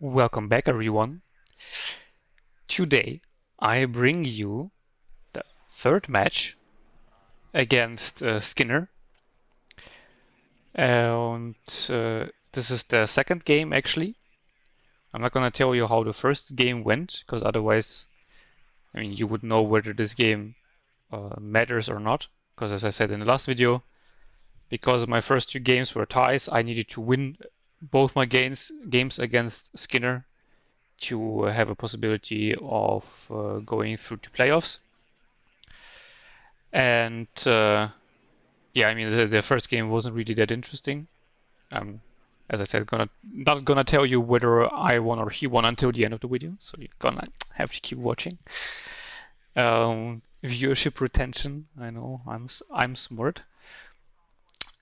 Welcome back, everyone. Today I bring you the third match against Skinner, and this is the second game actually. I'm not gonna tell you how the first game went, because otherwise, you would know whether this game matters or not. Because as I said in the last video, because my first two games were ties, I needed to win both my games against Skinner to have a possibility of going through to playoffs. And yeah, the first game wasn't really that interesting. As I said, not gonna tell you whether I won or he won until the end of the video, so you're gonna have to keep watching. Viewership retention, I know, I'm smart.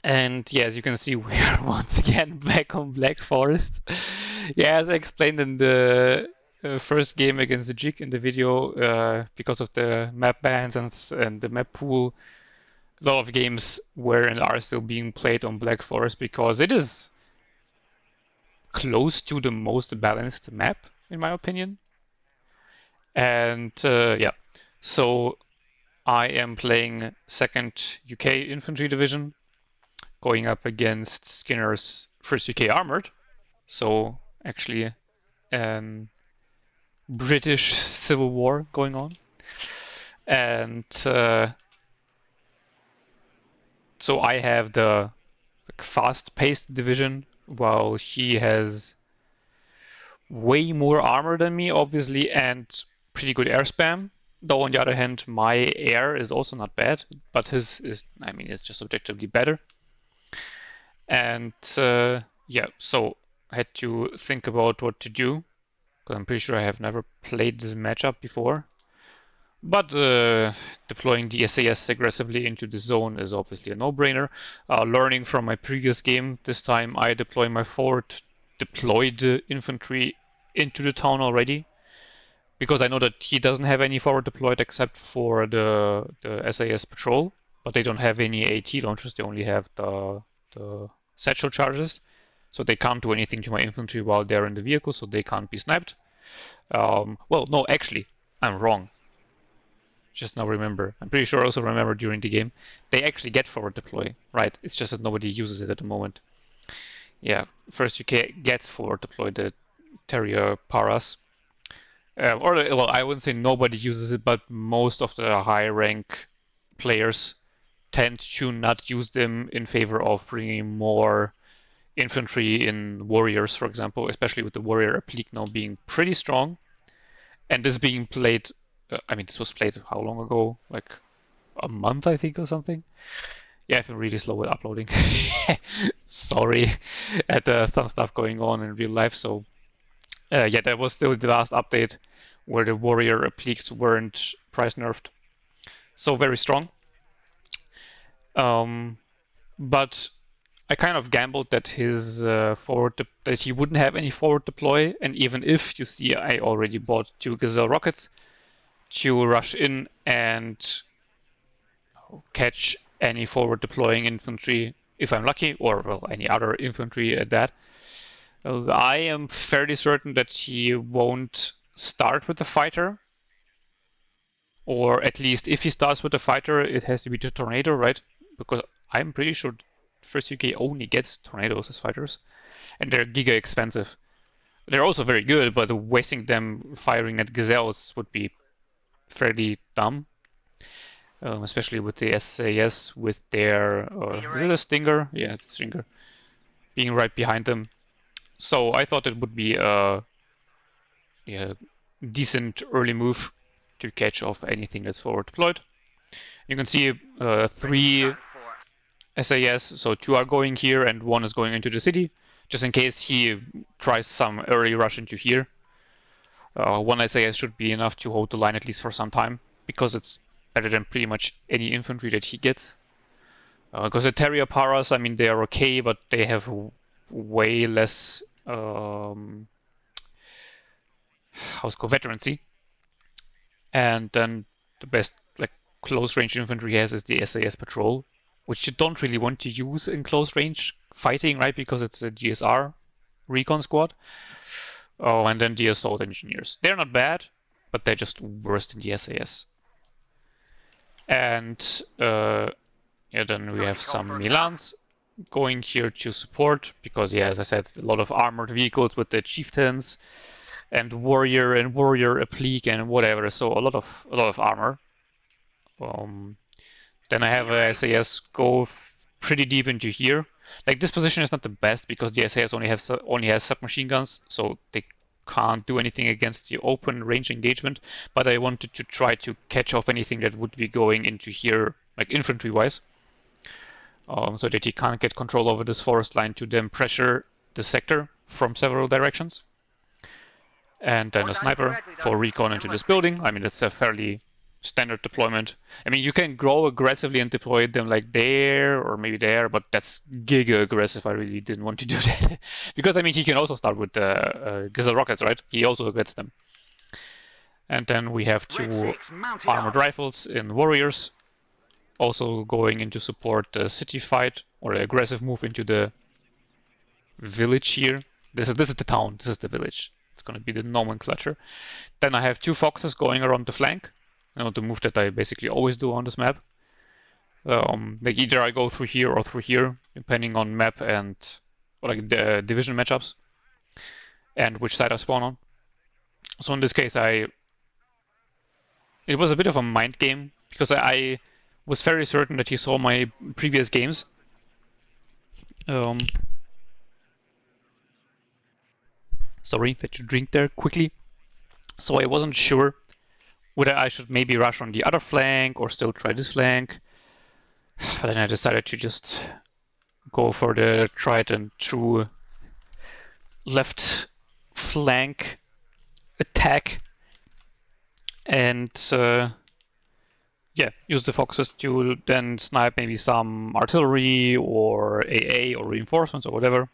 And yeah, as you can see, we are once again back on Black Forest. Yeah, as I explained in the first game against the Jig in the video, because of the map bans and the map pool, a lot of games were and are still being played on Black Forest because it is close to the most balanced map, in my opinion. And yeah, so I am playing 2nd UK Infantry Division, going up against Skinner's 1st UK Armoured. So actually British Civil War going on. And so I have the fast-paced division, while he has way more armor than me, obviously, and pretty good air spam. Though on the other hand, my air is also not bad, but his is, it's just objectively better. And yeah, so I had to think about what to do, because I'm pretty sure I have never played this matchup before. But deploying the SAS aggressively into the zone is obviously a no-brainer. Learning from my previous game, this time I deploy my forward deployed infantry into the town already, because I know that he doesn't have any forward deployed except for the SAS patrol, but they don't have any AT launchers, they only have the satchel charges, so they can't do anything to my infantry while they're in the vehicle, so they can't be sniped. Well, no, actually, I'm wrong. Just now remember. I'm pretty sure I also remember during the game. They actually get forward deploy, right? It's just that nobody uses it at the moment. Yeah, 1st UK gets forward deploy the Terrier Paras. Well, I wouldn't say nobody uses it, but most of the high rank players tend to not use them in favor of bringing more infantry in warriors, for example, especially with the warrior applique now being pretty strong. And this being played, this was played how long ago? Like a month, I think, or something. Yeah, I've been really slow with uploading. Sorry, had some stuff going on in real life. So yeah, that was still the last update where the warrior appliques weren't price nerfed. So very strong. But I kind of gambled that his that he wouldn't have any forward deploy, and even if, you see, I already bought 2 Gazelle rockets to rush in and catch any forward deploying infantry if I'm lucky, or well, any other infantry at that. I am fairly certain that he won't start with the fighter, or at least if he starts with the fighter, it has to be the tornado, right? Because I'm pretty sure 1st UK only gets tornadoes as fighters, and they're giga expensive. They're also very good, but wasting them firing at gazelles would be fairly dumb. Especially with the SAS, with their is it a Stinger? Yeah, it's a Stinger, being right behind them. So I thought it would be a decent early move to catch off anything that's forward deployed. You can see 3 SAS, so 2 are going here and 1 is going into the city, just in case he tries some early rush into here. 1 SAS should be enough to hold the line at least for some time, because it's better than pretty much any infantry that he gets. Because the Terrier Paras, they are okay, but they have way less veterancy. And then the best close range infantry he has is the SAS patrol, which you don't really want to use in close range fighting, right? Because it's a GSR recon squad. Oh, and then the assault engineers. They're not bad, but they're just worse than the SAS. And yeah, then we have some Milans going here to support, because yeah, as I said, a lot of armored vehicles with the Chieftains and Warrior applique and whatever. So a lot of armor. Then I have a SAS go pretty deep into here. Like, this position is not the best because the SAS only has submachine guns, so they can't do anything against the open range engagement. But I wanted to try to catch off anything that would be going into here, like infantry wise, so that he can't get control over this forest line to then pressure the sector from several directions. And then a sniper for recon into this building. I mean, it's a fairly standard deployment. I mean, you can grow aggressively and deploy them like there or maybe there, but that's giga aggressive. I really didn't want to do that. Because, I mean, he can also start with Gazelle rockets, right? He also gets them. And then we have two armored rifles in Warriors, also going in to support the city fight or the aggressive move into the village here. This is the town, this is the village. It's going to be the nomenclature. Then I have two foxes going around the flank. You know, the move that I basically always do on this map. Like, either I go through here or through here, depending on map and like the division matchups and which side I spawn on. So in this case, it was a bit of a mind game because I was very certain that he saw my previous games. Sorry, had to drink there quickly. So I wasn't sure whether I should maybe rush on the other flank or still try this flank. But then I decided to just go for the tried and true left flank attack and yeah, use the foxes to then snipe maybe some artillery or AA or reinforcements or whatever.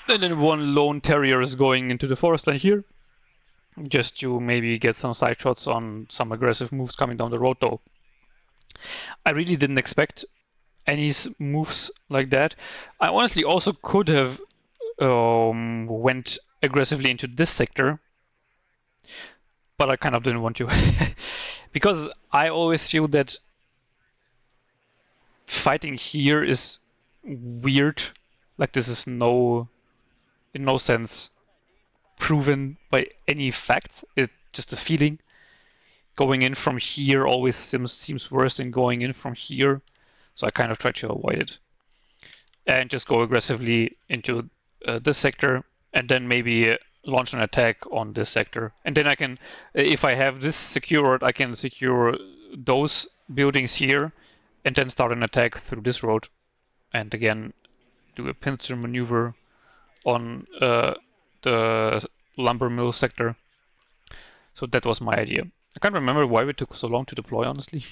And then one lone terrier is going into the forest line here, just to maybe get some side shots on some aggressive moves coming down the road, though. I really didn't expect any moves like that. I honestly also could have went aggressively into this sector, but I kind of didn't want to. Because I always feel that fighting here is weird. Like, this is in no sense proven by any facts. It's just a feeling. Going in from here always seems worse than going in from here. So I kind of try to avoid it. And just go aggressively into this sector, and then maybe launch an attack on this sector. And then I can, if I have this secured, I can secure those buildings here, and then start an attack through this road. And again, do a pincer maneuver on the lumber mill sector. So that was my idea. I can't remember why it took so long to deploy, honestly.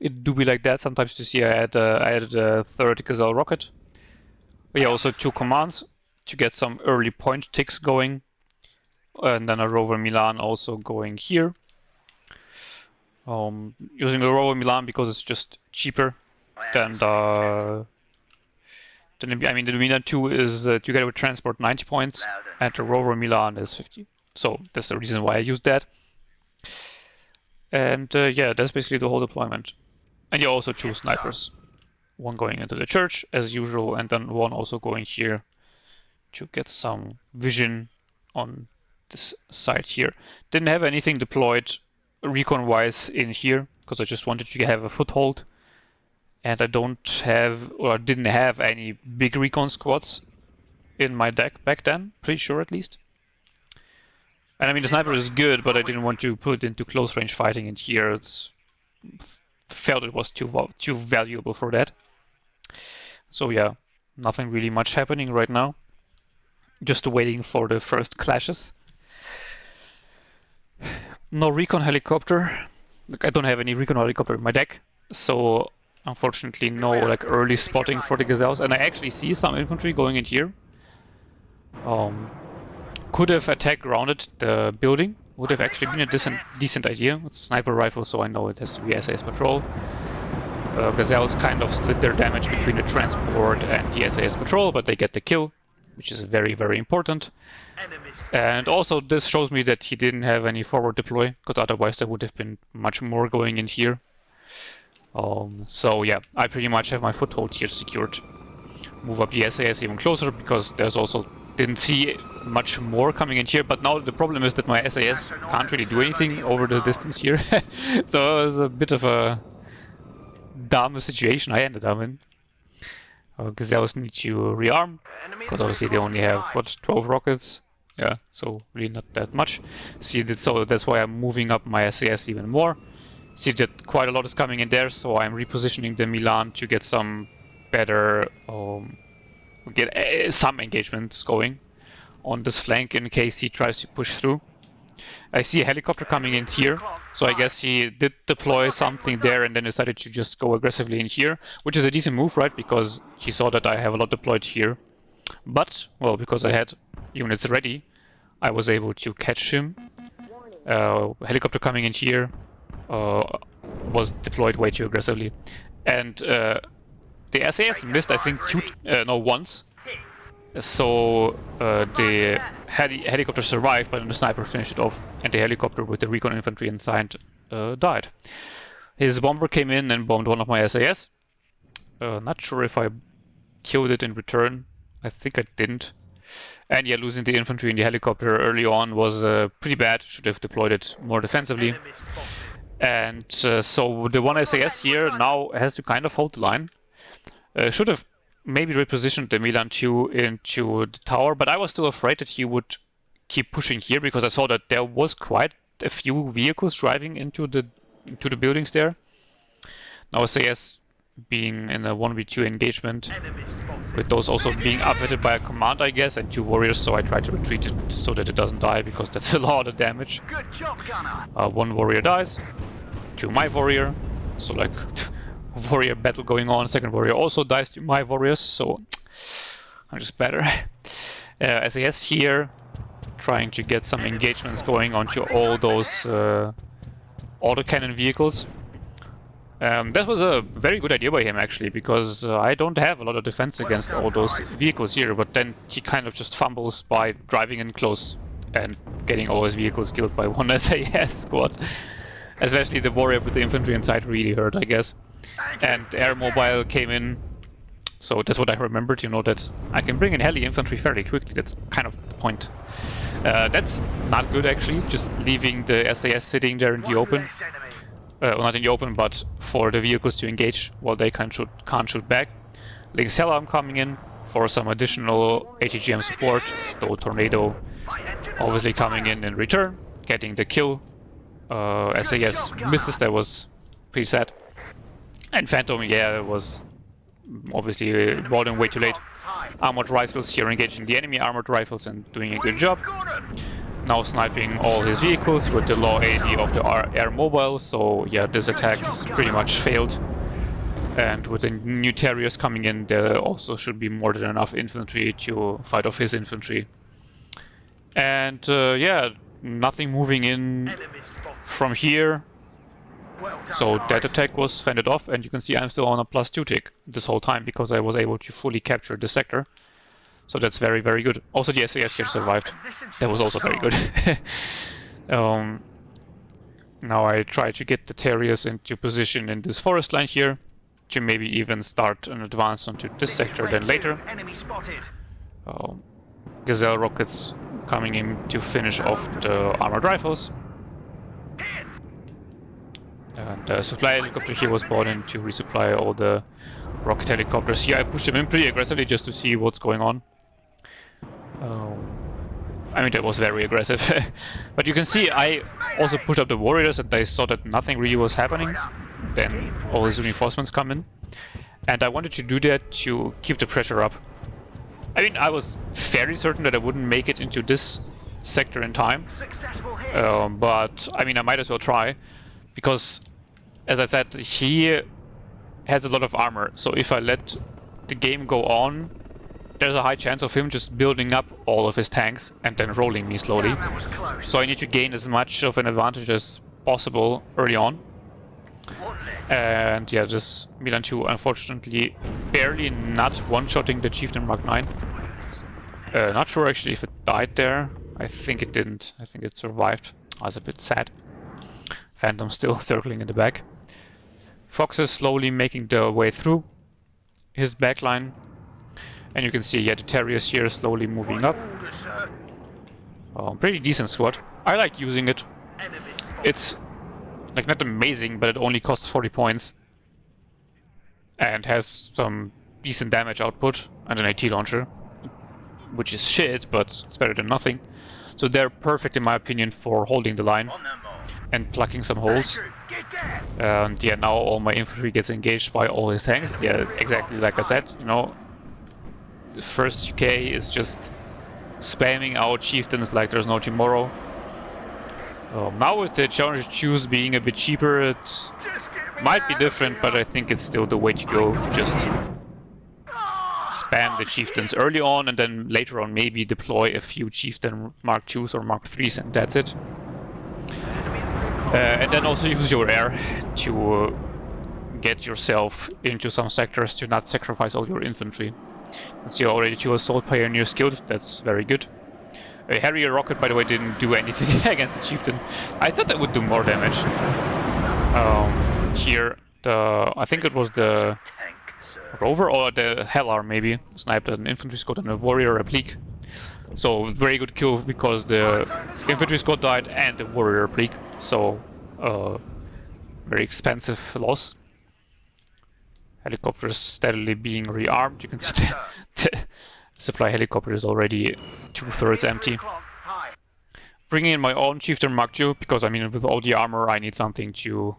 It do be like that. Sometimes you see I added a third Gazelle rocket. But yeah, also two commands to get some early point ticks going. And then a Rover Milan also going here. Using the Rover Milan because it's just cheaper than the... I mean, the Milan 2 is together with transport 90 points, and the Rover Milan is 50. So that's the reason why I used that. And yeah, that's basically the whole deployment. And yeah, also two snipers. One going into the church, as usual, and then one also going here to get some vision on this side here. Didn't have anything deployed recon-wise in here, because I just wanted to have a foothold. And I don't have, or didn't have any big recon squads in my deck back then, pretty sure at least. And I mean, the sniper is good, but I didn't want to put into close range fighting in here. It's felt it was too valuable for that. So yeah, nothing really much happening right now. Just waiting for the first clashes. No recon helicopter. Like, I don't have any recon helicopter in my deck, so unfortunately no like early spotting for the Gazelles. And I actually see some infantry going in here. Could have attack grounded the building. Would have actually been a decent idea. It's a sniper rifle, so I know it has to be SAS patrol. Gazelles kind of split their damage between the transport and the SAS patrol, but they get the kill. which is very, very important. And also this shows me that he didn't have any forward deploy, because otherwise there would have been much more going in here. So yeah, I pretty much have my foothold here secured. Move up the SAS even closer, because there's also didn't see much more coming in here, but now the problem is that my SAS can't really do anything over the distance here. So it was a bit of a dumb situation I ended up in. Gazelles need to rearm, because obviously they only have, what, 12 rockets? Yeah, so really not that much. See, so that's why I'm moving up my SAS even more. See that quite a lot is coming in there, so I'm repositioning the Milan to get some better, some engagements going on this flank in case he tries to push through. I see a helicopter coming in here, so I guess he did deploy something there and then decided to just go aggressively in here, which is a decent move, right? Because he saw that I have a lot deployed here. But, well, because I had units ready, I was able to catch him. Helicopter coming in here was deployed way too aggressively. And the SAS missed, I think, once. So the helicopter survived, but then the sniper finished it off, and the helicopter with the recon infantry inside died. His bomber came in and bombed one of my SAS. Not sure if I killed it in return. I think I didn't. And yeah, losing the infantry in the helicopter early on was pretty bad. Should have deployed it more defensively. And so the one SAS here now has to kind of hold the line. Should have maybe repositioned the Milan 2 into the tower, but I was still afraid that he would keep pushing here, because I saw that there was quite a few vehicles driving into the buildings there. Now SAS being in a 1v2 engagement, with those also being updated by a command, I guess, and 2 warriors, so I tried to retreat it so that it doesn't die, because that's a lot of damage. Good job, Gunner. 1 warrior dies, 2 my warrior, so like warrior battle going on. 2nd warrior also dies to my warriors, so I'm just better. SAS here, trying to get some engagements going onto all those autocannon vehicles. That was a very good idea by him, actually, because I don't have a lot of defense against all those vehicles here, but then he kind of just fumbles by driving in close and getting all his vehicles killed by one SAS squad. Especially the warrior with the infantry inside really hurt, I guess. And air mobile came in, so that's what I remembered, you know, that I can bring in heli infantry fairly quickly. That's kind of the point. That's not good, actually, just leaving the SAS sitting there in the open. Well, not in the open, but for the vehicles to engage while they can't shoot back. Lynx Hellam coming in for some additional ATGM support, though Tornado obviously coming in return, getting the kill. SAS misses, that was pretty sad. And Phantom, yeah, it was obviously brought in way too late. Armored rifles here engaging the enemy armored rifles and doing a good job. Now sniping all his vehicles with the low AD of the air mobile, so yeah, this attack is pretty much failed. And with the new Terriers coming in, there also should be more than enough infantry to fight off his infantry. And yeah, nothing moving in from here. So that attack was fended off, and you can see I'm still on a +2 tick this whole time, because I was able to fully capture the sector. So that's very, very good. Also the SAS here survived. That was also very good. Now I try to get the Terriers into position in this forest line here, to maybe even start an advance onto this sector then later. Gazelle rockets coming in to finish off the armored rifles. And the supply helicopter here was brought in to resupply all the rocket helicopters. Here I pushed them in pretty aggressively just to see what's going on. I mean, that was very aggressive. But you can see I also pushed up the warriors, and I saw that nothing really was happening. Then all these reinforcements come in. And I wanted to do that to keep the pressure up. I mean, I was fairly certain that I wouldn't make it into this sector in time. But, I mean, I might as well try. Because, as I said, he has a lot of armor, so if I let the game go on, there's a high chance of him just building up all of his tanks and then rolling me slowly. So I need to gain as much of an advantage as possible early on. And yeah, this Milan 2 unfortunately barely not one-shotting the Chieftain Mark 9. Not sure actually if it died there. I think it didn't. I think it survived. I was a bit sad. Phantom still circling in the back. Foxes slowly making their way through his backline. And you can see, yeah, the Terriers here slowly moving up. Pretty decent squad. I like using it. It's like not amazing, but it only costs 40 points. And has some decent damage output and an AT launcher. Which is shit, but it's better than nothing. So they're perfect in my opinion for holding the line and plucking some holes. And yeah, now all my infantry gets engaged by all his tanks. Yeah, exactly like I said, you know. The first UK is just spamming out chieftains like there's no tomorrow. Now with the Challenger Choose being a bit cheaper, it might be different, but I think it's still the way to go, to just spam the chieftains early on and then later on maybe deploy a few chieftain Mark IIs or Mark IIIs and that's it. And then also use your air to get yourself into some sectors to not sacrifice all your infantry. And see already 2 assault pioneers killed, that's very good. A Harrier rocket, by the way, didn't do anything against the chieftain. I thought that would do more damage. Here, I think it was the Rover or the Hellar maybe sniped an infantry squad and a warrior replique. So very good kill because the infantry squad died and the warrior replique. So very expensive loss. Helicopters steadily being rearmed. You can see the supply helicopter is already 2/3 empty. Bringing in my own Chieftain Mark II because I mean with all the armor I need something to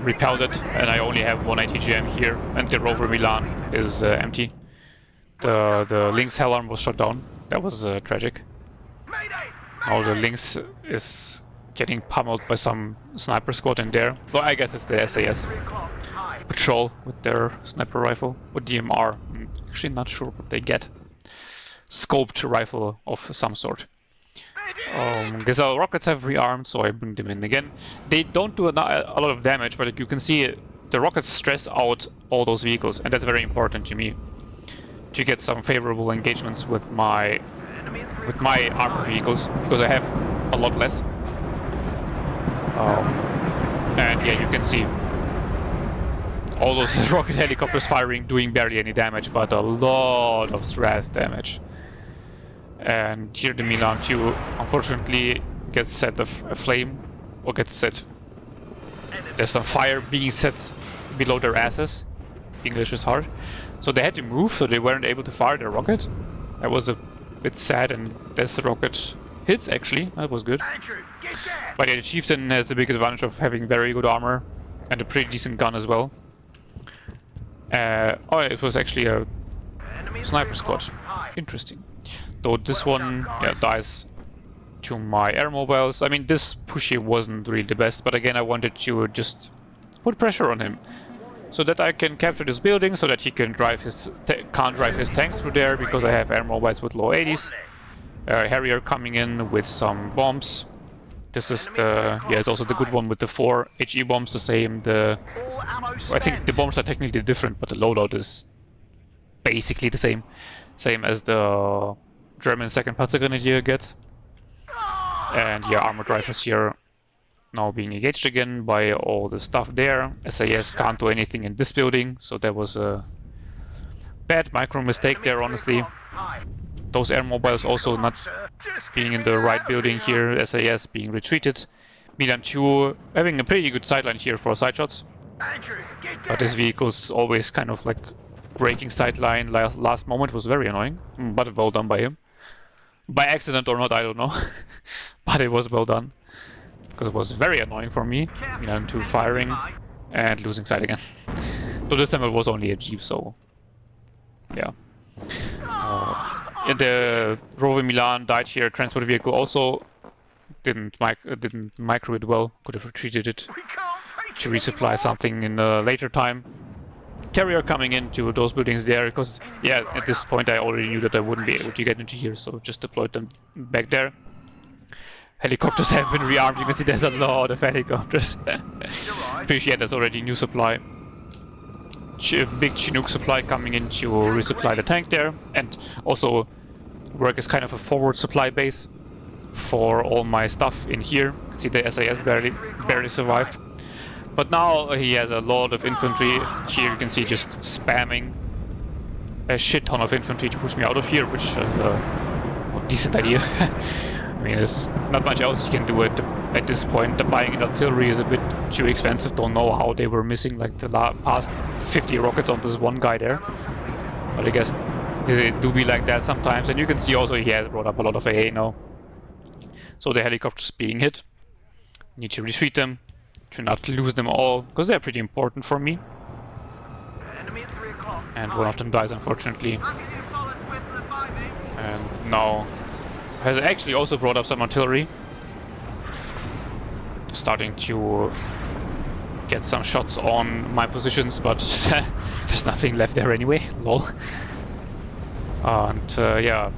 repel it, and I only have 1 ATGM here, and the Rover Milan is empty. The Lynx Hellarm was shot down. That was tragic. Now the Lynx is getting pummeled by some sniper squad in there. Well, I guess it's the SAS patrol with their sniper rifle or DMR. I'm actually not sure what they get. Scoped rifle of some sort. Gazelle rockets have rearmed, so I bring them in again. They don't do a lot of damage, but you can see the rockets stress out all those vehicles, and that's very important to me to get some favorable engagements with my armored vehicles because I have a lot less. And yeah, you can see all those rocket helicopters firing, doing barely any damage, but a lot of stress damage. And here the Milan 2 unfortunately gets set aflame, or gets set. There's some fire being set below their asses. English is hard. So they had to move, so they weren't able to fire their rocket. That was a bit sad, and this rocket hits actually, that was good. But yeah, the Chieftain has the big advantage of having very good armor and a pretty decent gun as well. Oh, it was actually a sniper squad. Interesting. Though this one dies to my air mobiles. I mean, this push here wasn't really the best, but again, I wanted to just put pressure on him so that I can capture this building, so that he can drive can't drive his tanks through there because I have air mobiles with low 80s. Harrier coming in with some bombs. This is the it's also the good one with the 4 HE bombs. The same. I think the bombs are technically different, but the loadout is basically the same as the German 2nd Panzergrenadier gets. And yeah, armored rifles here now being engaged again by all the stuff there. SAS can't do anything in this building, so that was a bad micro mistake there, honestly. Those air mobiles also not being in the right building here, SAS being retreated. Milan 2 having a pretty good sideline here for side shots. But this vehicle is always kind of like breaking sideline last moment, was very annoying, but well done by him. By accident or not, I don't know. But it was well done. Because it was very annoying for me. Milan 2 firing and losing sight again. So this time it was only a Jeep, so yeah. The Rover Milan died here. Transport vehicle also didn't micro it well. Could have retreated it to resupply something in a later time. Carrier coming into those buildings there because yeah, at this point I already knew that I wouldn't be able to get into here, so just deployed them back there. Helicopters have been rearmed. You can see there's a lot of helicopters. Appreciate there's already new supply. Big Chinook supply coming in to resupply the tank there, and also work as kind of a forward supply base for all my stuff in here. You can see the SAS barely survived. But now he has a lot of infantry. Here you can see just spamming a shit ton of infantry to push me out of here, which is a decent idea. I mean, there's not much else you can do at this point. The buying in artillery is a bit too expensive. Don't know how they were missing like the past 50 rockets on this one guy there. But I guess they do be like that sometimes. And you can see also he has brought up a lot of AA now. So the helicopters being hit. Need to retreat them to not lose them all, because they're pretty important for me. And one of them dies, unfortunately. And now has actually also brought up some artillery. Starting to get some shots on my positions, but there's nothing left there anyway. Lol. And yeah,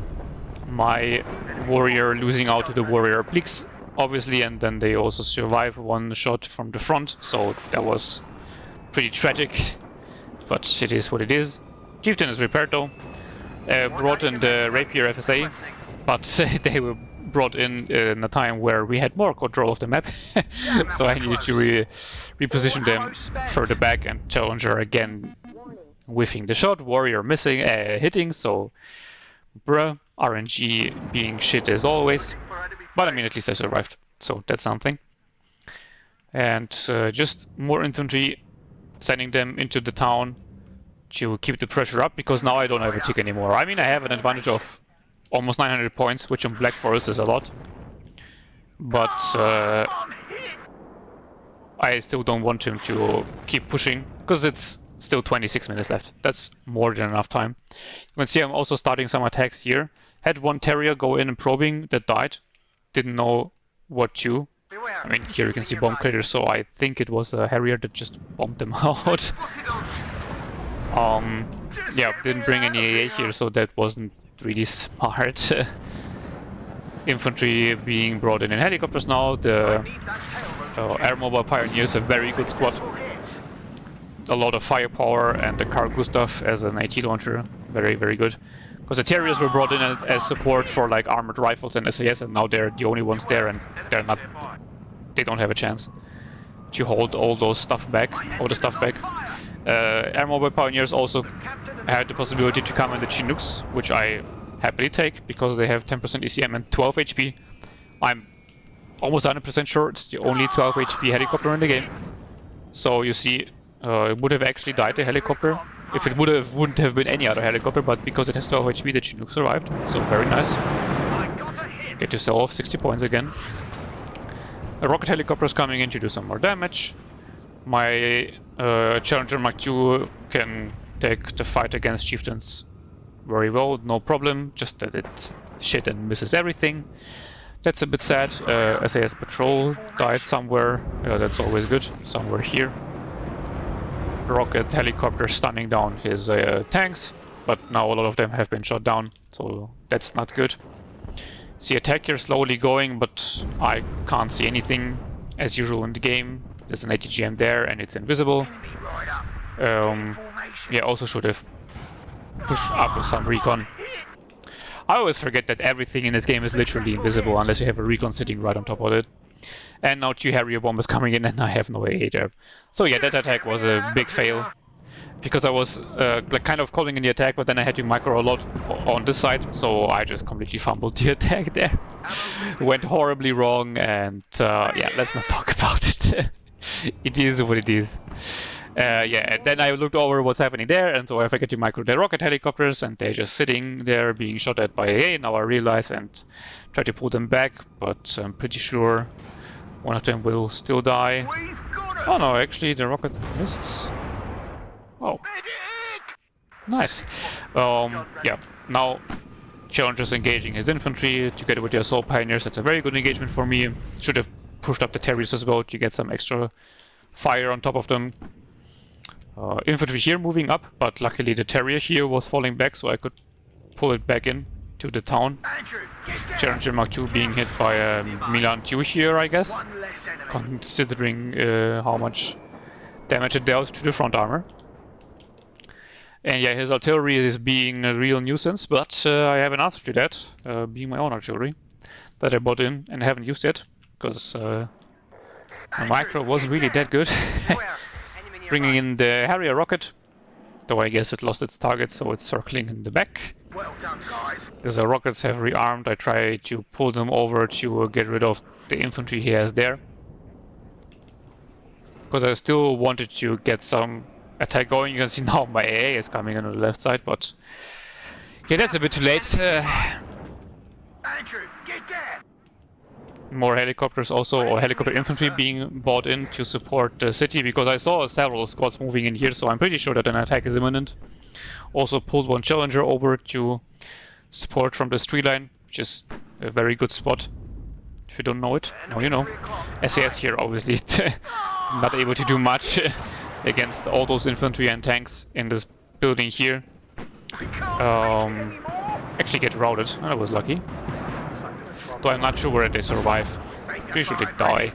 my warrior losing out to the warrior obliques, obviously, and then they also survive one shot from the front, so that was pretty tragic, but it is what it is. Chieftain is repaired though. Brought in the rapier FSA, but they were brought in a time where we had more control of the map, so I needed to reposition them further back, and Challenger again whiffing the shot, warrior missing, hitting, so bruh, RNG being shit as always. But I mean, at least I survived, so that's something. And just more infantry, sending them into the town to keep the pressure up, because now I don't have a tick anymore. I mean, I have an advantage of almost 900 points, which on Black Forest is a lot. But I still don't want him to keep pushing, because it's still 26 minutes left. That's more than enough time. You can see I'm also starting some attacks here. Had one Terrier go in and probing that died. Didn't know what to. I mean, here you can see bomb craters, so I think it was a Harrier that just bombed them out. Yeah, didn't bring any AA here, so that wasn't really smart. Infantry being brought in helicopters now. The Air Mobile Pioneers, a very good squad. A lot of firepower, and the Carl Gustav as an AT launcher, very, very good. Because the Terriers were brought in as support for like armored rifles and SAS, and now they're the only ones there, and they're not. They don't have a chance to hold all those stuff back, all the stuff back. Air Mobile Pioneers also had the possibility to come in the Chinooks, which I happily take because they have 10% ECM and 12 HP. I'm almost 100% sure it's the only 12 HP helicopter in the game. So you see, it would have actually died, the helicopter, if it wouldn't have been any other helicopter, but because it has 12 HP, the Chinook survived. So very nice. Get to sell off 60 points again. A rocket helicopter is coming in to do some more damage. My Challenger Mark II can take the fight against Chieftains very well, no problem, just that it's shit and misses everything. That's a bit sad. SAS Patrol died somewhere, that's always good, somewhere here. Rocket helicopter stunning down his tanks, but now a lot of them have been shot down, so that's not good. See attack here slowly going, but I can't see anything as usual in the game. There's an ATGM there and it's invisible. Yeah, also should have pushed up with some recon. I always forget that everything in this game is literally invisible unless you have a recon sitting right on top of it. And now 2 Harrier bombers coming in and I have no AA there. So yeah, that attack was a big fail. Because I was like kind of calling in the attack, but then I had to micro a lot on this side, so I just completely fumbled the attack there. Went horribly wrong, and yeah, let's not talk about it. It is what it is. Yeah, and then I looked over what's happening there, and so I forget to micro the rocket helicopters, and they're just sitting there being shot at by AA. Now I realize and try to pull them back, but I'm pretty sure one of them will still die. Oh no, actually the rocket misses. Oh, nice. Yeah, now Challenger's engaging his infantry together with the assault pioneers. That's a very good engagement for me. Should have pushed up the Terriers as well to get some extra fire on top of them. Infantry here moving up, but luckily the Terrier here was falling back, so I could pull it back in to the town. Challenger Mark II being hit by a Milan 2 here, I guess, considering how much damage it dealt to the front armor. And yeah, his artillery is being a real nuisance, but I have an answer to that, being my own artillery that I bought in and haven't used yet, because my micro wasn't really that good. Bringing in the Harrier rocket, though I guess it lost its target, so it's circling in the back. Well done, guys. Because the rockets have rearmed, I try to pull them over to get rid of the infantry he has there. Because I still wanted to get some attack going. You can see now my AA is coming in on the left side, but yeah, that's a bit too late. Andrew, get there. More helicopters also, or helicopter infantry being brought in to support the city, because I saw several squads moving in here, so I'm pretty sure that an attack is imminent. Also pulled one Challenger over to support from the street line, which is a very good spot. If you don't know it, now you know. SAS here obviously not able to do much against all those infantry and tanks in this building here. Actually get routed, I was lucky. Though I'm not sure whether they survive. Pretty sure they die.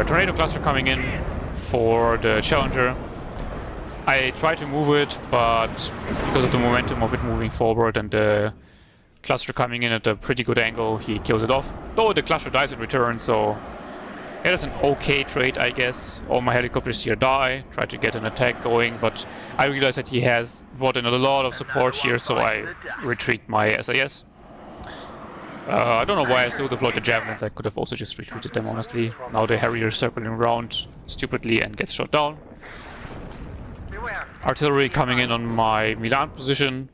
Tornado cluster coming in for the Challenger. I try to move it, but because of the momentum of it moving forward and the cluster coming in at a pretty good angle, he kills it off. Though the cluster dies in return, so it is an okay trade, I guess. All my helicopters here die. Try to get an attack going, but I realize that he has brought in a lot of support here, so I retreat my SAS. I don't know why I still deployed the Javelins. I could have also just retreated them, honestly. Now the Harrier circling around stupidly and gets shot down. Artillery coming in on my Milan position.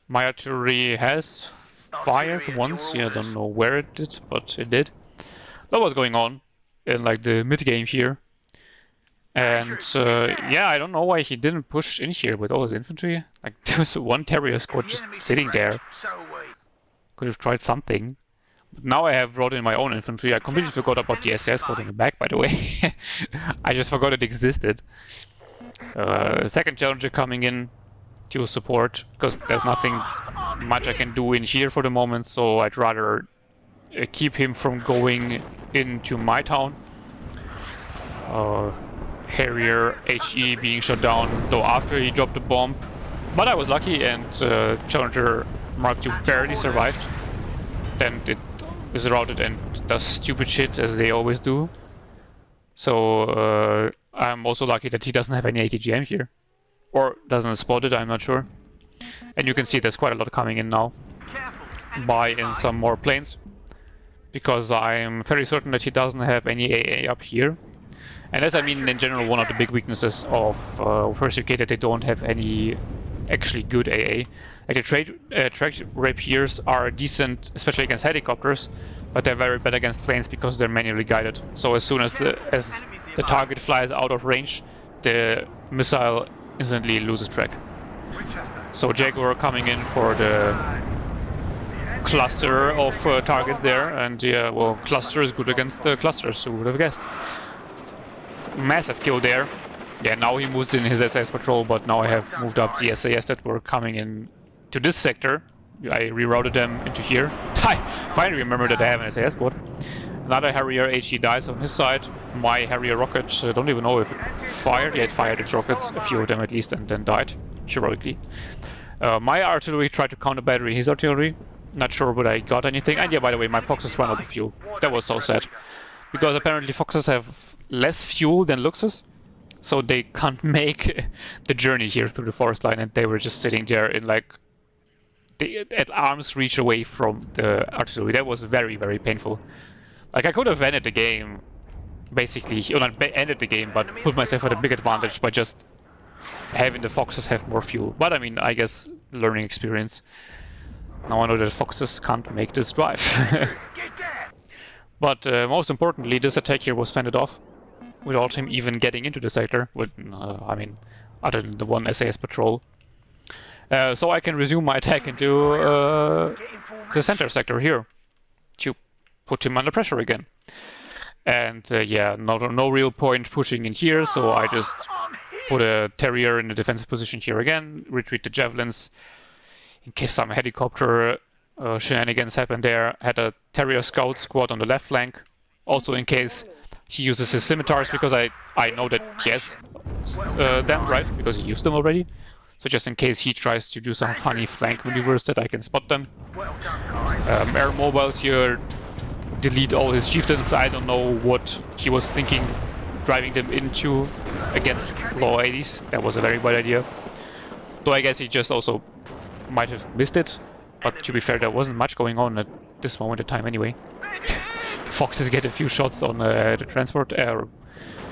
My artillery has fired once. Yeah, I don't know where it did, but it did. That was going on in like the mid game here. And yeah, I don't know why he didn't push in here with all his infantry. Like there was one Terrier squad just sitting there. Could have tried something. But now I have brought in my own infantry. I completely forgot about the SAS squad in the back, by the way. I just forgot it existed. Second Challenger coming in to support, because there's nothing much I can do in here for the moment, so I'd rather keep him from going into my town. Harrier HE being shot down, though after he dropped the bomb. But I was lucky, and Challenger Mark II barely survived. Then it is routed and does stupid shit, as they always do. So I'm also lucky that he doesn't have any ATGM here. Or doesn't spot it, I'm not sure. And you can see there's quite a lot coming in now. Buy in some more planes. Because I'm very certain that he doesn't have any AA up here. And as I mean, in general, one of the big weaknesses of First UK that they don't have any actually good AA. Like the track rapiers are decent, especially against helicopters, but they're very bad against planes because they're manually guided. So as soon as the target flies out of range, the missile instantly loses track. So Jaguar coming in for the cluster of targets there, and yeah, well, cluster is good against clusters, who would have guessed. Massive kill there. Yeah, now he moves in his SAS patrol, but now I have moved up the SAS that were coming in to this sector. I rerouted them into here. I finally remember that I have an SAS squad. Another Harrier HE dies on his side. My Harrier rocket, I don't even know if it fired. Yeah, it fired its rockets, a few of them at least, and then died, heroically. My artillery tried to counter battery his artillery. Not sure whether I got anything. And yeah, by the way, my Foxes ran out of fuel. That was so sad. Because apparently Foxes have less fuel than Luxes. So they can't make the journey here through the forest line, and they were just sitting there in like at arm's reach away from the artillery. That was very, very painful. Like I could have ended the game, basically, or not ended the game, but put myself at a big advantage by just having the Foxes have more fuel. But I mean, I guess learning experience. Now I know that Foxes can't make this drive. But most importantly, this attack here was fended off without him even getting into the sector. With, I mean, other than the one SAS patrol. So I can resume my attack into the center sector here to put him under pressure again. And yeah, no real point pushing in here, so I just put a Terrier in a defensive position here again, retreat the Javelins in case some helicopter shenanigans happen there. Had a Terrier scout squad on the left flank, also in case He uses his scimitars because I know that he has them, right? Because he used them already. So just in case he tries to do some funny flank maneuvers that I can spot them. Well done, guys. Air mobiles here delete all his chieftains. I don't know what he was thinking driving them into against low 80s. That was a very bad idea. Though I guess he just also might have missed it. But to be fair, there wasn't much going on at this moment in time anyway. Foxes get a few shots on the transport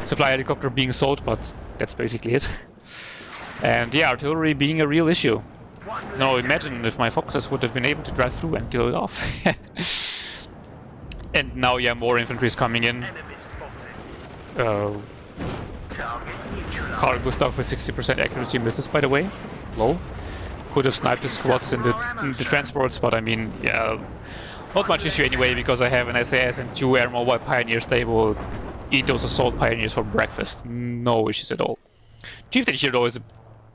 supply helicopter being sold, but that's basically it. And yeah, artillery being a real issue. Now imagine if my Foxes would have been able to drive through and kill it off. And now, yeah, more infantry is coming in. Carl Gustav with 60% accuracy misses, by the way. Low. Could have sniped the squads in the transports, but I mean, yeah, not much issue anyway, because I have an SAS and 2 air mobile pioneers. They will eat those assault pioneers for breakfast. No issues at all. Chieftain here though is a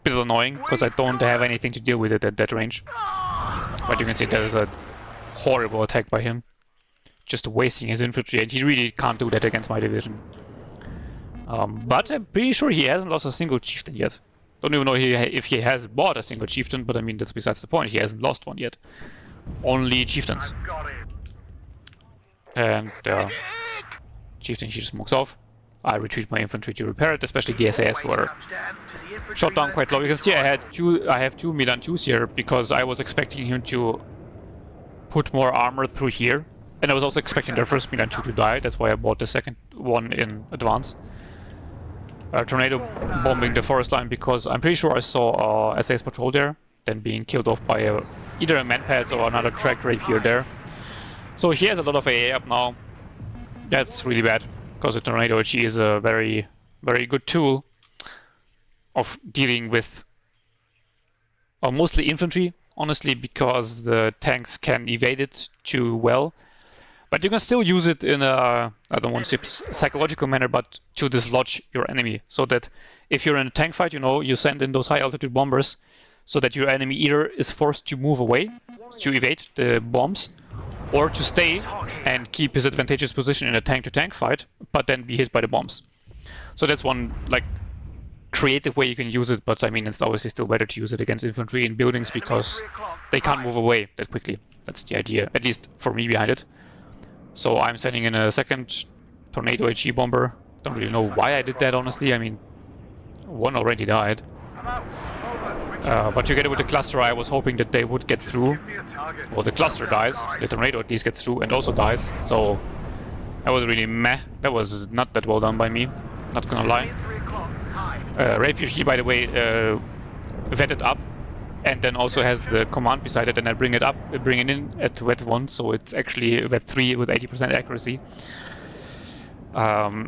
bit annoying, because I don't have anything to deal with it at that range. But you can see that is a horrible attack by him. Just wasting his infantry, and he really can't do that against my division. But I'm pretty sure he hasn't lost a single chieftain yet. Don't even know if he has bought a single chieftain, but I mean, that's besides the point. He hasn't lost one yet. Only chieftains. And chieftain here smokes off. I retreat my infantry to repair it, especially the SAS were shot down quite low. You can see I have two Milan 2s here because I was expecting him to put more armor through here. And I was also expecting their first Milan 2 to die. That's why I bought the second one in advance. Tornado bombing the forest line because I'm pretty sure I saw SAS patrol there, then being killed off by either a manpads or another track rapier there. So he has a lot of AA up now. That's really bad, because the Tornado HE is a very, very good tool of dealing with mostly infantry, honestly, because the tanks can evade it too well. But you can still use it in a, I don't want to say psychological manner, but to dislodge your enemy. So that if you're in a tank fight, you know, you send in those high altitude bombers so that your enemy either is forced to move away to evade the bombs, or to stay and keep his advantageous position in a tank-to-tank fight, but then be hit by the bombs. So that's one, like, creative way you can use it, but I mean, it's obviously still better to use it against infantry in buildings because they can't move away that quickly. That's the idea, at least for me behind it. So I'm sending in a second Tornado HE bomber. Don't really know why I did that, honestly. I mean, one already died. But together with the cluster, I was hoping that they would get through. Well, the cluster dies, the Tornado at least gets through and also dies. So that was really meh. That was not that well done by me, not gonna lie. Rapier here, by the way, vetted up. And then also has the command beside it, and I bring it in at Vet 1, so it's actually Vet 3 with 80% accuracy.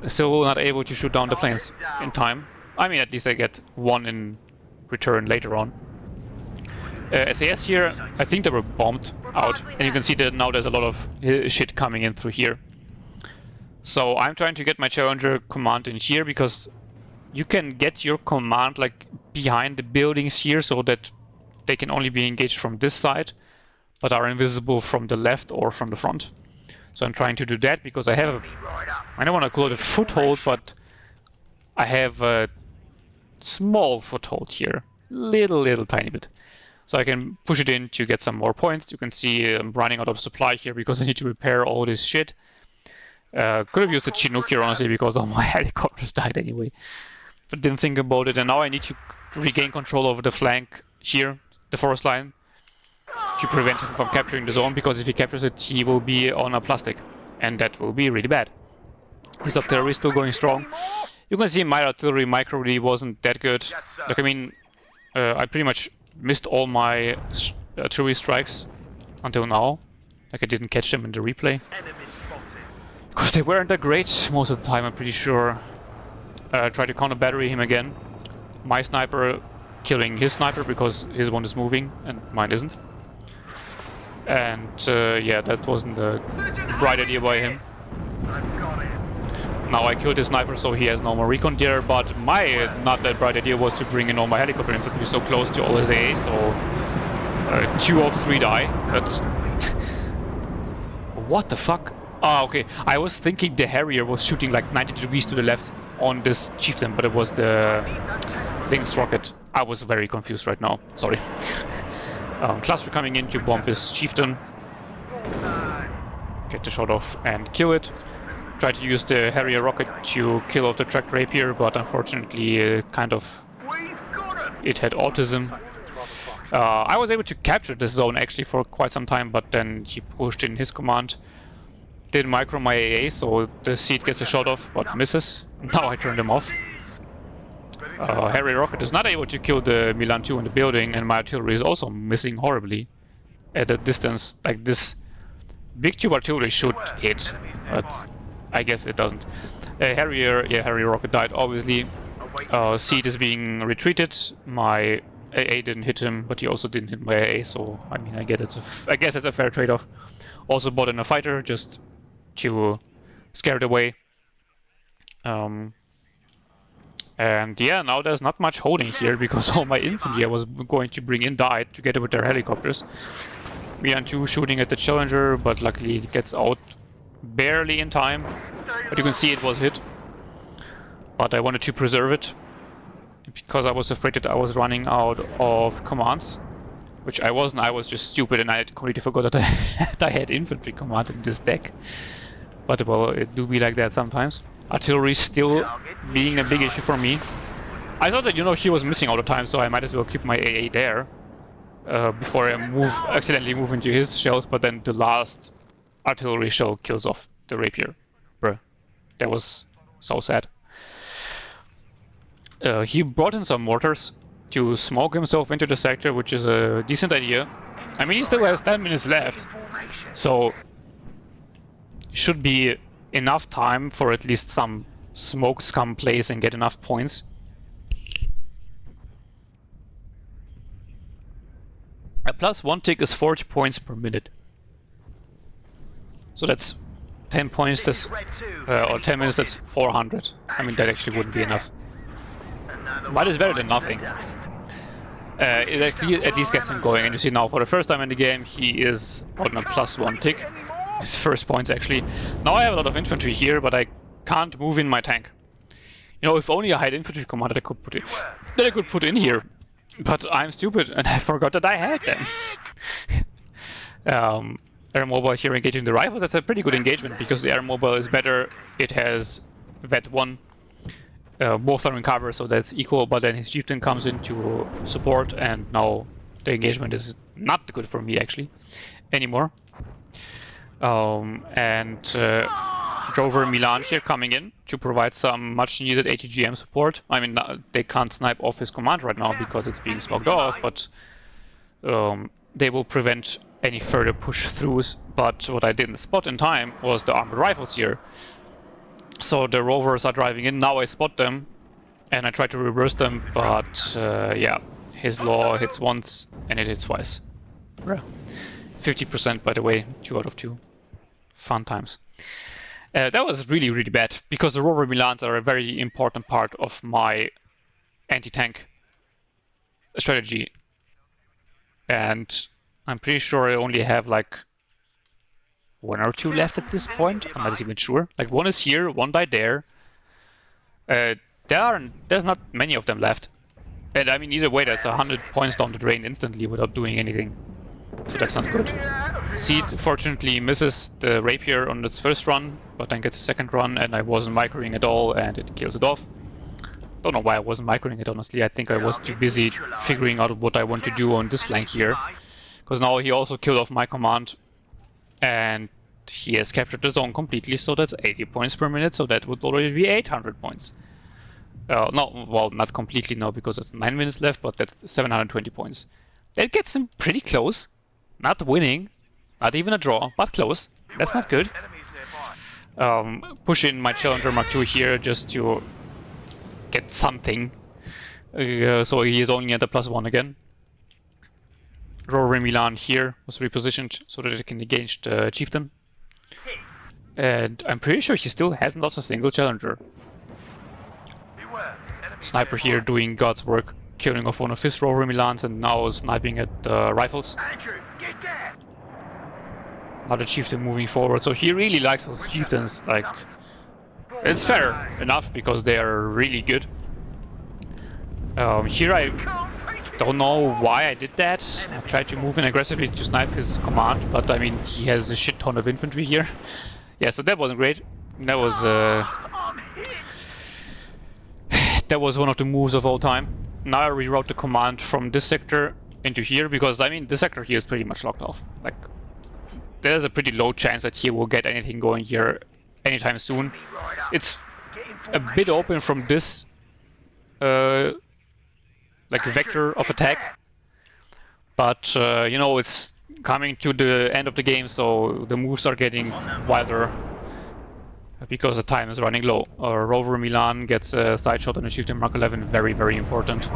Still not able to shoot down the planes in time. I mean, at least I get one in return later on. SAS here, I think they were bombed out, and you can see that now there's a lot of shit coming in through here. So I'm trying to get my Challenger command in here, because you can get your command like behind the buildings here, so that they can only be engaged from this side, but are invisible from the left or from the front. So I'm trying to do that because I have, I don't want to call it a foothold, but I have a small foothold here, little tiny bit. So I can push it in to get some more points. You can see I'm running out of supply here because I need to repair all this shit. Could have used the Chinook here, honestly, because all my helicopters died anyway. But didn't think about it, and now I need to regain control over the flank here, the forest line, to prevent him from capturing the zone, because if he captures it, he will be on a plastic, and that will be really bad. His artillery is still going strong. You can see my artillery micro really wasn't that good. Like, I mean, I pretty much missed all my artillery strikes until now. Like, I didn't catch them in the replay. Because they weren't that great most of the time, I'm pretty sure. Try to counter battery him again. My sniper killing his sniper because his one is moving and mine isn't. And yeah, that wasn't a bright idea by him. Now I killed his sniper, so he has no more recon there, but my not that bright idea was to bring in all my helicopter infantry so close to all his AA, so 2 of 3 die. That's... What the fuck? Ah, okay. I was thinking the Harrier was shooting like 90 degrees to the left on this Chieftain, but it was the Lynx rocket. I was very confused right now. Sorry. Cluster coming in to bomb this Chieftain. Get the shot off and kill it. Try to use the Harrier rocket to kill off the tracked Rapier, but unfortunately it had autism. I was able to capture this zone actually for quite some time, but then he pushed in his command. Did micro my AA, so the seed gets a shot off, but misses. Now I turned him off. Harrier rocket is not able to kill the Milan 2 in the building, and my artillery is also missing horribly at a distance. Like this big tube artillery should hit, but I guess it doesn't. Harrier rocket died obviously. Seed is being retreated. My AA didn't hit him, but he also didn't hit my AA, so I mean I guess it's a fair trade-off. Also bought in a fighter just to scare it away. And yeah, now there's not much holding here because all my infantry I was going to bring in died together with their helicopters. Milan 2 shooting at the Challenger, but luckily it gets out barely in time. But you can see it was hit. But I wanted to preserve it because I was afraid that I was running out of commands. Which I wasn't, I was just stupid and I completely forgot that I had infantry command in this deck. But well, it do be like that sometimes. Artillery still being a big issue for me. I thought that, you know, he was missing all the time, so I might as well keep my AA there. Before I accidentally move into his shells, but then the last artillery shell kills off the Rapier. Bruh. That was so sad. He brought in some mortars to smoke himself into the sector, which is a decent idea. I mean, he still has 10 minutes left, so should be enough time for at least some smokes come place and get enough points. A +1 tick is 40 points per minute. So that's 10 points, that's, or 10 minutes, that's 400. I mean, that actually wouldn't be enough. But it's better than nothing. It actually at least gets him going, and you see now for the first time in the game he is on a +1 tick. His first points actually. Now I have a lot of infantry here, but I can't move in my tank. You know, if only I had infantry command that I could put in here. But I'm stupid and I forgot that I had them. Air mobile here engaging the rifles. That's a pretty good engagement because the air mobile is better. It has vet 1. Both are in cover, so that's equal, but then his chieftain comes in to support, and now the engagement is not good for me actually anymore. Drover Milan here coming in to provide some much needed ATGM support. I mean, they can't snipe off his command right now because it's being smoked off, but they will prevent any further push throughs. But what I didn't spot in time was the armored rifles here. So the rovers are driving in, now I spot them, and I try to reverse them, but yeah, his law hits once and it hits twice. 50% by the way, 2 out of 2. Fun times. That was really, really bad, because the rover Milans are a very important part of my anti-tank strategy. And I'm pretty sure I only have like 1 or 2 left at this point. I'm not even sure. Like 1 is here, 1 died there. There's not many of them left. And I mean, either way, that's 100 points down the drain instantly without doing anything. So that's not good. Seed fortunately misses the Rapier on its first run, but then gets a second run, and I wasn't microing at all, and it kills it off. Don't know why I wasn't microing it, honestly. I think I was too busy figuring out what I want to do on this flank here. Because now he also killed off my command, and he has captured the zone completely, so that's 80 points per minute, so that would already be 800 points. No, well, not completely, no, because it's 9 minutes left, but that's 720 points. That gets him pretty close. Not winning, not even a draw, but close. That's not good. Push in my Challenger Mark II here just to get something. So he is only at the +1 again. Rover Milan here was repositioned so that it can engage the Chieftain. And I'm pretty sure he still hasn't lost a single Challenger. Sniper here doing God's work, killing off one of his Rover Milans and now sniping at the rifles. another chieftain moving forward. So he really likes those chieftains. Like, it's fair enough because they are really good. Here I don't know why I did that. I tried to move in aggressively to snipe his command, but I mean, he has a shit ton of infantry here. Yeah, so that wasn't great. That was that was one of the moves of all time. Now I reroute the command from this sector into here because, I mean, this sector here is pretty much locked off. Like, there's a pretty low chance that he will get anything going here anytime soon. It's a bit open from this like vector of attack, but you know, it's coming to the end of the game, so the moves are getting wilder because the time is running low. Rover Milan gets a side shot on a Chieftain Mark 11, very, very important.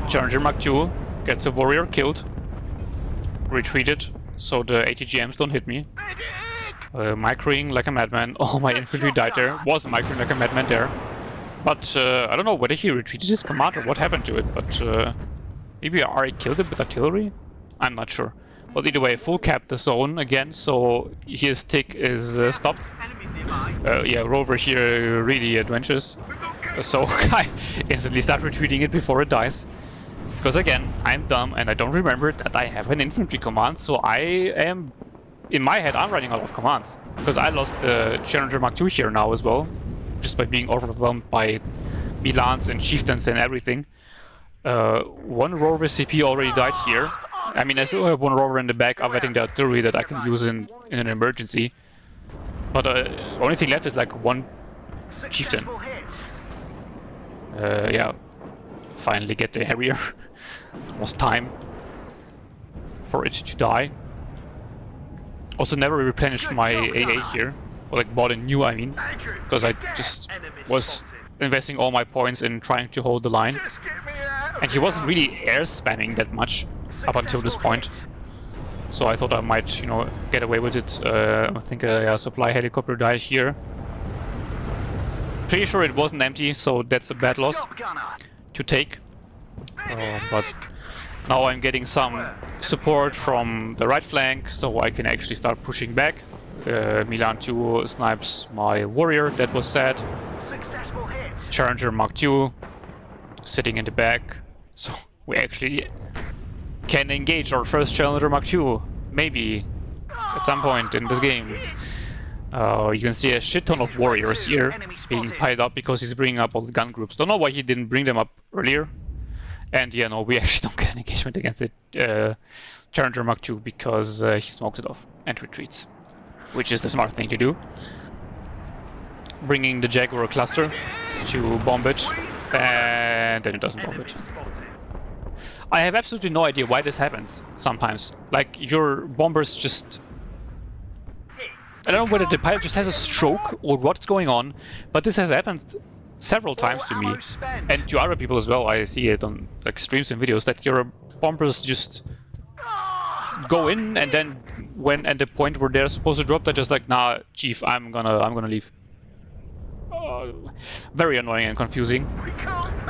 Challenger Mark II gets a warrior killed, retreated, so the ATGMs don't hit me. Microing like a madman. All my infantry died there. Was microing like a madman there. But I don't know whether he retreated his command or what happened to it, but maybe I already killed it with artillery? I'm not sure. But either way, full cap the zone again, so his tick is stopped. Yeah, Rover here really adventures. So I instantly start retreating it before it dies. Because again, I'm dumb and I don't remember that I have an infantry command, so I am... In my head, I'm running out of commands. Because I lost the Challenger Mark II here now as well. Just by being overwhelmed by Milans and Chieftains and everything. One Rover CP already died here. I mean, I still have one Rover in the back awaiting the artillery that I can use in an emergency. But the only thing left is like one Chieftain. Yeah, finally get the Harrier. It was time for it to die. Also never replenished my AA here. Or like bought a new, I mean. Because I just was investing all my points in trying to hold the line. And he wasn't really air spamming that much up until this point. So I thought I might, you know, get away with it. I think a supply helicopter died here. Pretty sure it wasn't empty, so that's a bad loss to take. But now I'm getting some support from the right flank, so I can actually start pushing back. Milan 2 snipes my warrior, that was sad. Challenger Mark II sitting in the back, so we actually can engage our first Challenger Mark II, maybe at some point in this game. You can see a shit ton of warriors here being piled up because he's bringing up all the gun groups. Don't know why he didn't bring them up earlier. And yeah, no, we actually don't get an engagement against it. Challenger Mark II because he smokes it off and retreats, which is the smart thing to do. Bringing the Jaguar cluster to bomb it, and then it doesn't bomb it. I have absolutely no idea why this happens sometimes. Like, your bombers just... I don't know whether the pilot just has a stroke or what's going on, but this has happened several times to me and to other people as well. I see it on like streams and videos that your bombers just go in, and then when at the point where they're supposed to drop, they're just like, nah, chief, I'm gonna leave. Very annoying and confusing.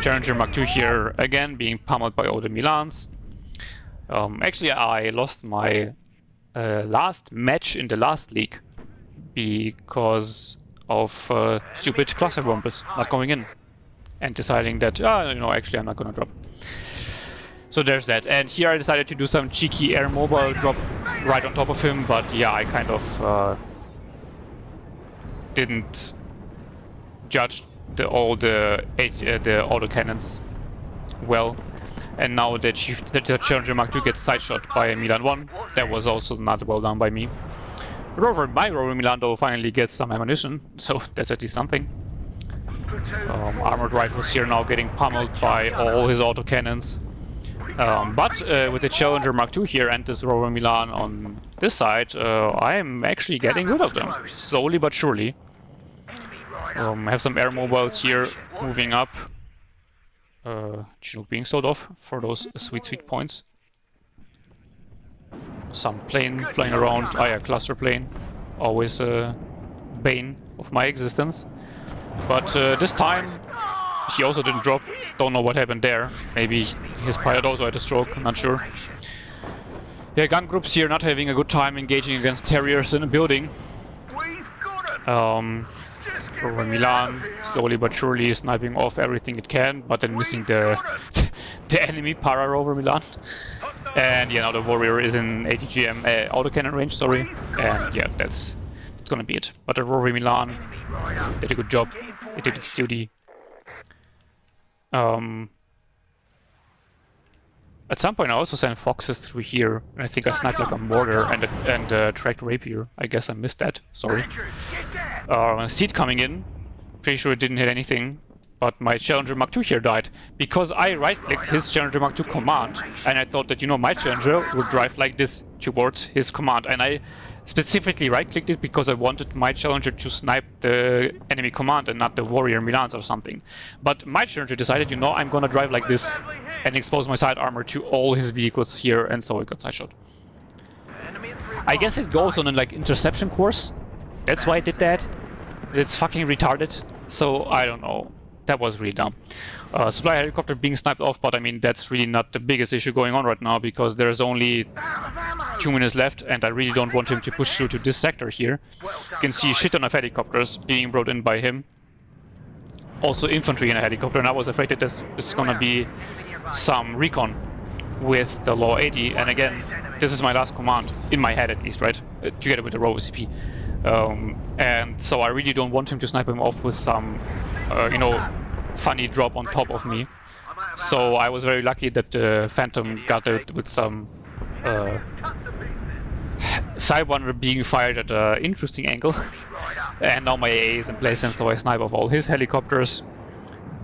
Challenger Mark II here again being pummeled by all the Milans. Actually, I lost my last match in the last league because of stupid cluster bombers not going in and deciding that, you know, actually I'm not gonna drop. So there's that. And here I decided to do some cheeky air mobile drop right on top of him, but yeah, I kind of didn't judge all the autocannons well. And now the Challenger Mark II gets side shot by Milan 1. That was also not well done by me. My Rover Milan though finally gets some ammunition, so that's at least something. Armored rifles here now getting pummeled by all his autocannons. But with the Challenger Mark II here and this Rover Milan on this side, I am actually getting rid of them, slowly but surely. Have some air mobiles here moving up. Chinook being sold off for those sweet points. Some plane flying around. Oh yeah, cluster plane. Always a bane of my existence. But this time he also didn't drop. Don't know what happened there. Maybe his pilot also had a stroke, I'm not sure. Yeah, gun groups here not having a good time engaging against Terriers in a building. We've got it. Just get Over me out of Milan, here. slowly but surely sniping off everything it can, but then missing We've the got it. the enemy para over Milan. And yeah, now the warrior is in ATGM autocannon range, sorry. We've got And it. yeah, that's gonna be it. But the warrior Milan Enemy rider. did a good job. Get in It did its formation. duty. At some point I also sent foxes through here, and I think I sniped like a mortar and a tracked rapier. I guess I missed that, sorry. Andrew, get there. Seed coming in. Pretty sure it didn't hit anything. But my Challenger Mark II here died. Because I right-clicked his Challenger Mark II command, and I thought that, you know, my Challenger would drive like this towards his command. And I specifically right-clicked it because I wanted my Challenger to snipe the enemy command and not the warrior Milans or something. But my Challenger decided, you know, I'm gonna drive like this and expose my side armor to all his vehicles here, and so it got side shot. Enemy in 3 I guess it goes on a like interception course. That's why it did that. It's fucking retarded. So I don't know. That was really dumb. Supply helicopter being sniped off, but I mean that's really not the biggest issue going on right now because there's only out of ammo. 2 minutes left, and I really don't want him to push through to this sector here. Well You done, can see a guys. shit ton of helicopters being brought in by him. Also infantry in a helicopter, and I was afraid that there's gonna be some recon with the Law 80, and again, this is my last command, in my head at least, right? Together with the Rover CP. And so I really don't want him to snipe him off with some, you know, funny drop on top of me. I'm out of So I was very lucky that the Phantom got it with some ammo. Cut to pieces. Sidewinder being fired at an interesting angle. And now my AA is in place, and so I snipe off all his helicopters.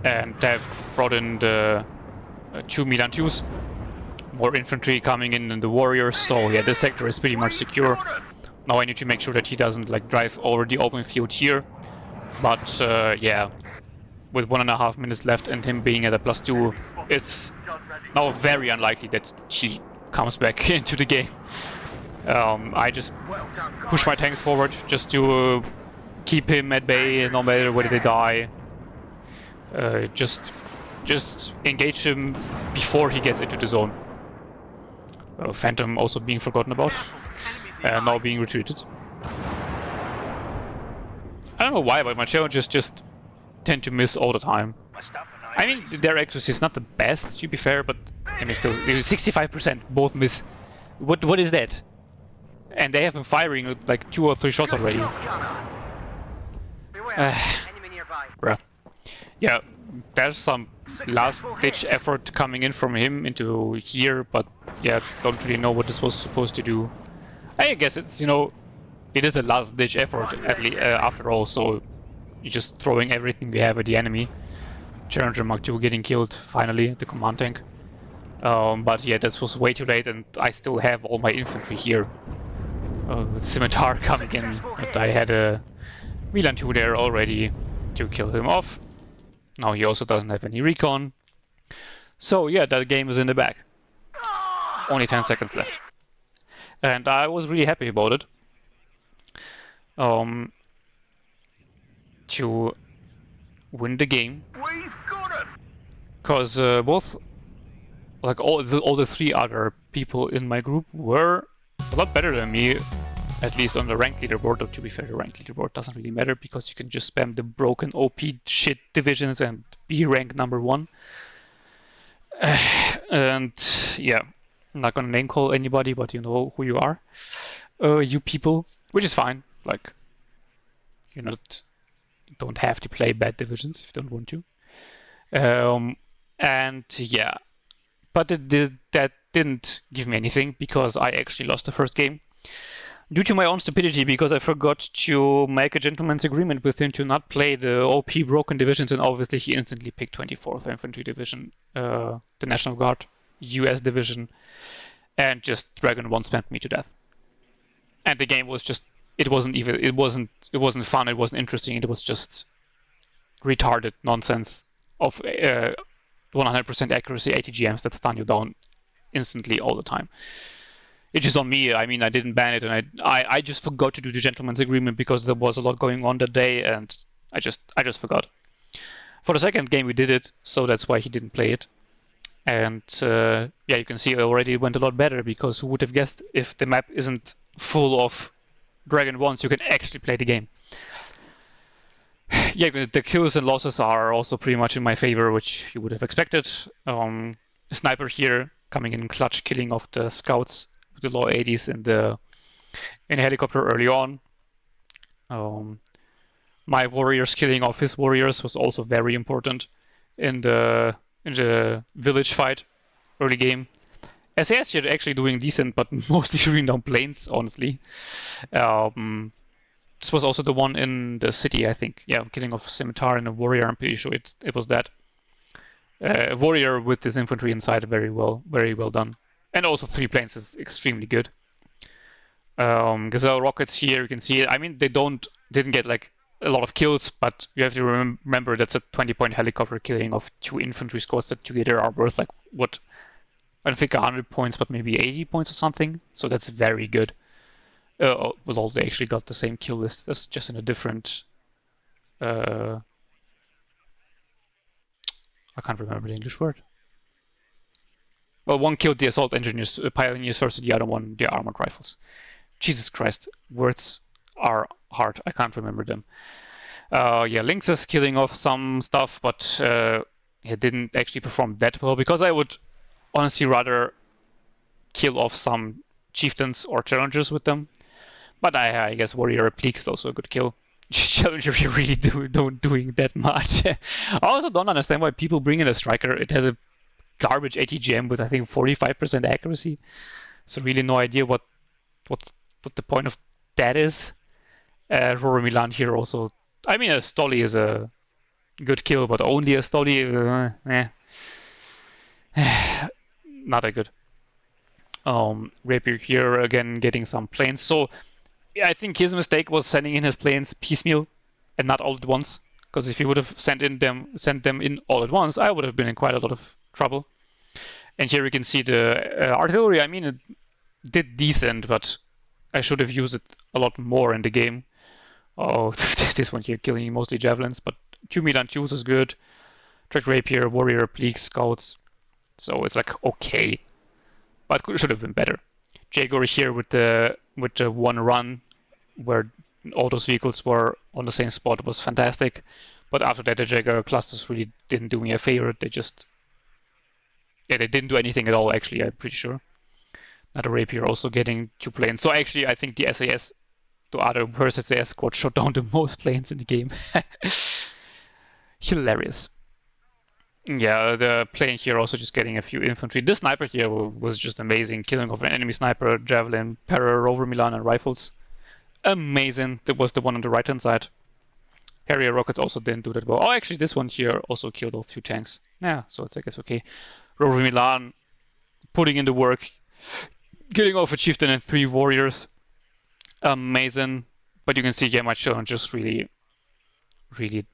And they've brought in the 2 Milan 2s. More infantry coming in the warriors, so yeah, this sector is pretty much secure. Now I need to make sure that he doesn't like drive over the open field here. But yeah, with 1.5 minutes left and him being at a +2, it's now very unlikely that he comes back into the game. I just Well done, push my guys. tanks forward just to keep him at bay no matter whether they die. Just engage him before he gets into the zone. Phantom also being forgotten about, and now being retreated. I don't know why, but my challenges just tend to miss all the time. My stuff and I mean, their accuracy is not the best, to be fair, but I mean, still, 65% both miss. What is that? And they have been firing like 2 or 3 shots already. Beware, enemy nearby. Bruh. Yeah, there's some last-ditch effort coming in from him into here, but yeah, don't really know what this was supposed to do. I guess it's, you know, it is a last-ditch effort at least after all, so you're just throwing everything we have at the enemy. Challenger Mark II getting killed, finally, the command tank. But yeah, this was way too late, and I still have all my infantry here. Scimitar coming in, but I had a Milan 2 there already to kill him off. Now he also doesn't have any recon. So yeah, that game is in the bag. Only 10 seconds left. And I was really happy about it. To win the game. We've got it. Because both, like all the 3 other people in my group were a lot better than me, at least on the ranked leaderboard. Though to be fair, the ranked leaderboard doesn't really matter because you can just spam the broken OP shit divisions and be ranked #1. And yeah, I'm not gonna name call anybody, but you know who you are, you people, which is fine. Like, you don't have to play bad divisions if you don't want to. And yeah, but that didn't give me anything because I actually lost the first game due to my own stupidity, because I forgot to make a gentleman's agreement with him to not play the OP broken divisions, and obviously he instantly picked 24th Infantry Division, the National Guard US division, and just Dragon 1 spammed me to death. And the game was just, it wasn't fun, it wasn't interesting, it was just retarded nonsense of 100% accuracy ATGMs that stun you down instantly all the time. It's just on me. I mean, I didn't ban it, and I just forgot to do the gentleman's agreement because there was a lot going on that day, and I just forgot. For the second game we did it, so that's why he didn't play it. And yeah, you can see already it went a lot better, because who would have guessed if the map isn't full of Dragon Ones, you can actually play the game. Yeah, the kills and losses are also pretty much in my favor, which you would have expected. Sniper here coming in clutch, killing off the scouts with the low 80s in a helicopter early on. Um, my warriors killing off his warriors was also very important in the village fight early game. SAS here actually doing decent, but mostly shooting down planes, honestly. Um, this was also the one in the city, I think. Yeah, killing off a scimitar and a warrior. I'm pretty sure it was that. Warrior with his infantry inside, very well done. And also 3 planes is extremely good. Gazelle rockets here, you can see it. I mean, they didn't get like a lot of kills, but you have to remember that's a 20-point helicopter killing of 2 infantry squads that together are worth like what, I don't think 100 points, but maybe 80 points or something. So that's very good. Well, they actually got the same kill list. That's just in a different. I can't remember the English word. Well, one killed the assault engineers, pioneers first, and the other one the armored rifles. Jesus Christ, words are hard. I can't remember them. Yeah, Lynx is killing off some stuff, but it didn't actually perform that well, because I would honestly rather kill off some chieftains or challengers with them. But I guess warrior replique is also a good kill. Challenger, you really don't doing that much. I also don't understand why people bring in a striker. It has a garbage ATGM with I think 45% accuracy. So really no idea what the point of that is. Rory Milan here also. I mean, a Stolly is a good kill, but only a Stolly, not that good. Rapier here again getting some planes. So yeah, I think his mistake was sending in his planes piecemeal and not all at once. Because if he would have sent them in all at once, I would have been in quite a lot of trouble. And here we can see the artillery. I mean, it did decent, but I should have used it a lot more in the game. Oh, this one here killing mostly javelins, but 2 2s is good. Track rapier, warrior, replique, scouts. So it's like okay, but should have been better. Jaguar here with the one run where all those vehicles were on the same spot was fantastic. But after that, the Jaguar clusters really didn't do me a favor. They didn't do anything at all. Actually, I'm pretty sure. Another rapier also getting 2 planes. So actually, I think the SAS, the other worst SAS squad, shot down the most planes in the game. Hilarious. Yeah, the plane here also just getting a few infantry. This sniper here was just amazing, killing off an enemy sniper, javelin, para, rover Milan, and rifles. Amazing. That was the one on the right-hand side. Harrier rockets also didn't do that well. Oh, actually, this one here also killed a few tanks. Yeah, so it's I guess okay. Rover Milan putting in the work, killing off a chieftain and 3 warriors. Amazing. But you can see, yeah, my challenge just really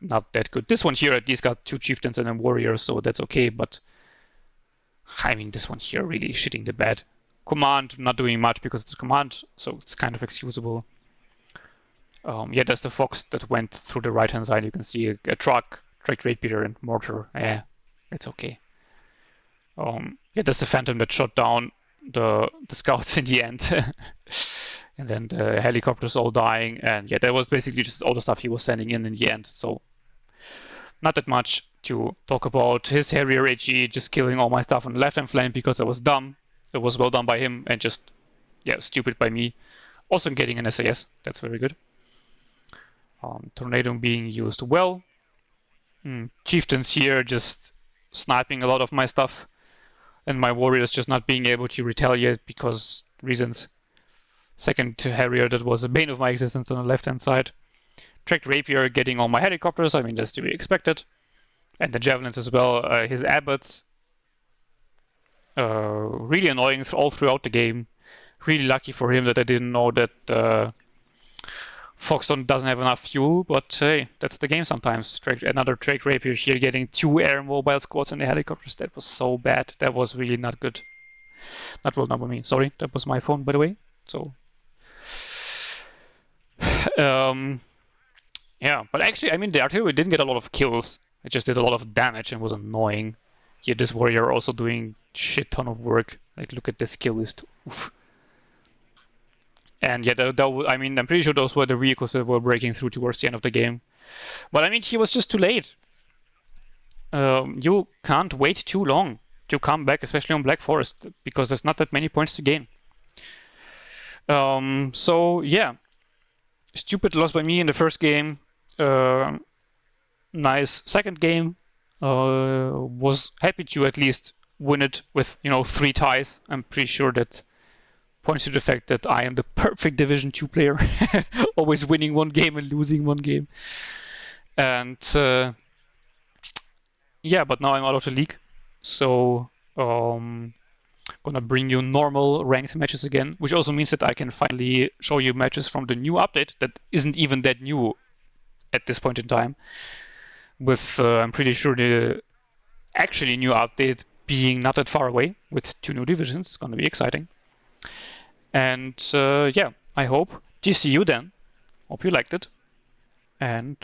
not that good. This one here at least got 2 chieftains and a warrior, so that's okay, but I mean, this one here really shitting the bed. Command not doing much because it's a command, so it's kind of excusable. Yeah, there's the fox that went through the right-hand side. You can see a truck, tracked rapier, and mortar. Yeah, it's okay. Yeah, there's the phantom that shot down the scouts in the end. And then the helicopters all dying, and yeah, that was basically just all the stuff he was sending in the end. So not that much to talk about. His Harrier HE just killing all my stuff on the left-hand flank because it was dumb. It was well done by him, and just yeah, stupid by me. Also getting an SAS, that's very good. Tornado being used well. Chieftains here just sniping a lot of my stuff, and my warriors just not being able to retaliate because reasons. Second to Harrier, that was a bane of my existence on the left-hand side. Tracked rapier getting all my helicopters. I mean, that's to be expected. And the javelins as well. His abbots, really annoying all throughout the game. Really lucky for him that I didn't know that Foxton doesn't have enough fuel, but hey, that's the game sometimes. Another tracked rapier here getting 2 air mobile squads and the helicopters. That was so bad. That was really not good. Not well done by me. Sorry, that was my phone, by the way. So yeah, but actually, I mean, the artillery didn't get a lot of kills. It just did a lot of damage and was annoying. yeah, this warrior also doing shit ton of work. Like, look at the skill list. Oof. And yeah, I mean, I'm pretty sure those were the vehicles that were breaking through towards the end of the game. But I mean, he was just too late. You can't wait too long to come back, especially on Black Forest, because there's not that many points to gain. So yeah, stupid loss by me in the first game. Nice second game. Was happy to at least win it with 3 ties. I'm pretty sure that points to the fact that I am the perfect Division 2 player, always winning one game and losing one game. And yeah, but now I'm out of the league, so gonna bring you normal ranked matches again, which also means that I can finally show you matches from the new update that isn't even that new at this point in time. With I'm pretty sure the actually new update being not that far away with 2 new divisions. It's gonna be exciting. And yeah, I hope to see you then. Hope you liked it. And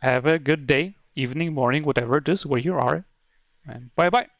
have a good day, evening, morning, whatever it is where you are. And bye bye.